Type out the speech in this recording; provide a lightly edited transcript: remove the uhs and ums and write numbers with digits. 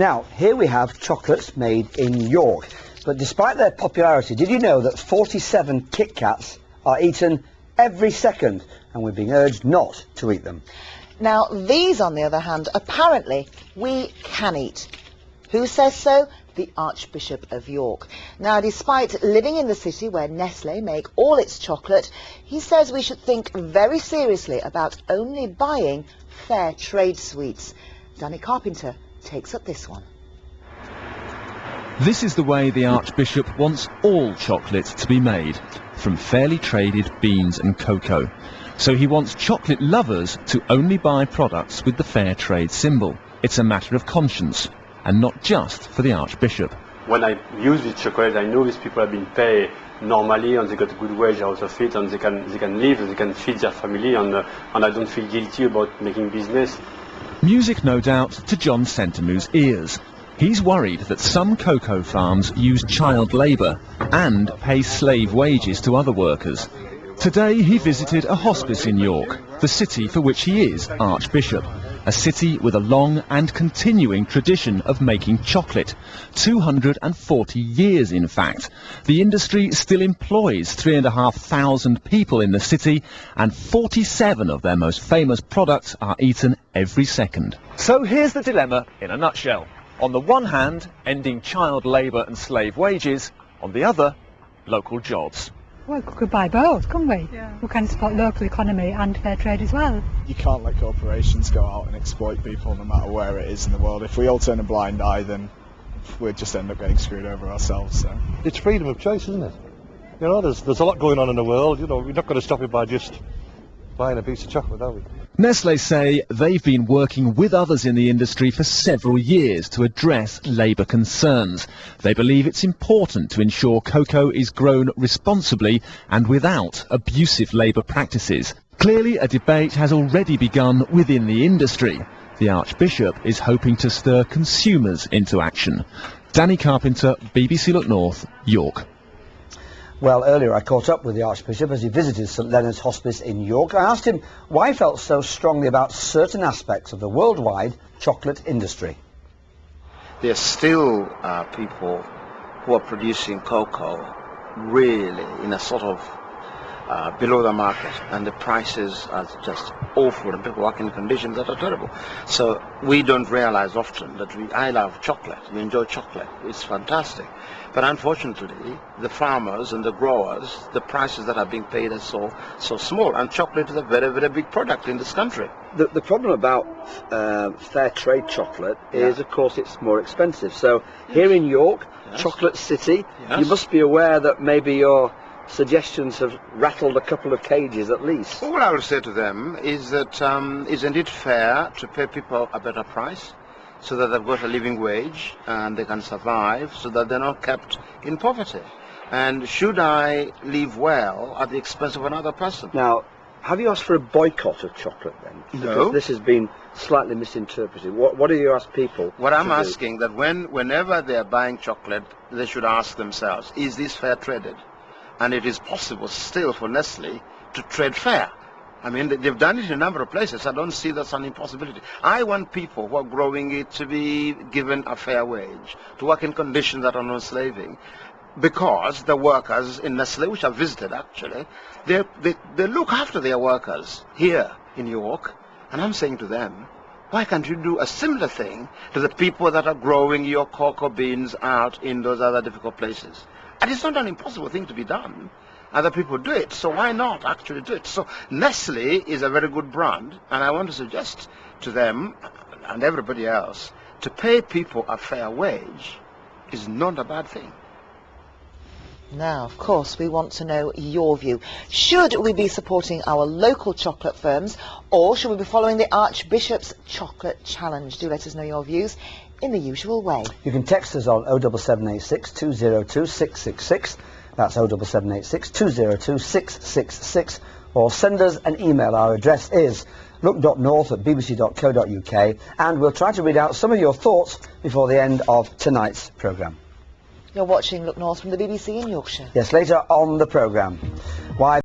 Now, here we have chocolates made in York. But despite their popularity, did you know that 47 Kit Kats are eaten every second, and we're being urged not to eat them? Now, these, on the other hand, apparently we can eat. Who says so? The Archbishop of York. Now, despite living in the city where Nestlé make all its chocolate, he says we should think very seriously about only buying fair trade sweets. Danny Carpenter takes up this one. This is the way the Archbishop wants all chocolate to be made, from fairly traded beans and cocoa. So he wants chocolate lovers to only buy products with the fair trade symbol. It's a matter of conscience, and not just for the Archbishop. When I use this chocolate, I know these people have been paid normally and they got a good wage out of it, and they can live, they can feed their family, and I don't feel guilty about making business. Music, no doubt, to John Sentamu's ears. He's worried that some cocoa farms use child labour and pay slave wages to other workers. Today he visited a hospice in York, the city for which he is Archbishop. A city with a long and continuing tradition of making chocolate. 240 years, in fact. The industry still employs 3,500 people in the city, and 47 of their most famous products are eaten every second. So here's the dilemma in a nutshell. On the one hand, ending child labour and slave wages. On the other, local jobs. Well, we could buy both, couldn't we? Yeah. We can support local economy and fair trade as well. You can't let corporations go out and exploit people no matter where it is in the world. If we all turn a blind eye, then we'd just end up getting screwed over ourselves. So. It's freedom of choice, isn't it? You know, there's a lot going on in the world. You know, we're not going to stop it by just buying a piece of chocolate, are we? Nestlé say they've been working with others in the industry for several years to address labour concerns. They believe it's important to ensure cocoa is grown responsibly and without abusive labour practices. Clearly, a debate has already begun within the industry. The Archbishop is hoping to stir consumers into action. Danny Carpenter, BBC Look North, York. Well, earlier I caught up with the Archbishop as he visited St Leonard's Hospice in York. I asked him why he felt so strongly about certain aspects of the worldwide chocolate industry. There are still people who are producing cocoa really in a sort of below the market, and the prices are just awful, and people work in conditions that are terrible. So we don't realize often that I love chocolate, we enjoy chocolate, it's fantastic. But unfortunately, the farmers and the growers, the prices that are being paid are so small, and chocolate is a very, very big product in this country. The problem about fair trade chocolate is, of course, it's more expensive. So here in York, Chocolate City, you must be aware that maybe your suggestions have rattled a couple of cages at least. All I will say to them is that isn't it fair to pay people a better price so that they've got a living wage and they can survive, so that they're not kept in poverty? And should I live well at the expense of another person? Now, have you asked for a boycott of chocolate then? No. Because this has been slightly misinterpreted. What do you ask people? What I'm asking that whenever they're buying chocolate, they should ask themselves, is this fair traded? And it is possible still for Nestlé to trade fair. I mean, they've done it in a number of places. I don't see that's an impossibility. I want people who are growing it to be given a fair wage, to work in conditions that are not slaving. Because the workers in Nestlé, which I've visited actually, they look after their workers here in York. And I'm saying to them, why can't you do a similar thing to the people that are growing your cocoa beans out in those other difficult places? And it's not an impossible thing to be done. Other people do it, so why not actually do it? So Nestlé is a very good brand, and I want to suggest to them and everybody else to pay people a fair wage is not a bad thing. Now, of course, we want to know your view. Should we be supporting our local chocolate firms, or should we be following the Archbishop's Chocolate Challenge? Do let us know your views in the usual way. You can text us on 07786 202 666. That's 07786 202 666. Or send us an email. Our address is look.north@bbc.co.uk, and we'll try to read out some of your thoughts before the end of tonight's programme. You're watching Look North from the BBC in Yorkshire. Yes, later on the programme. Why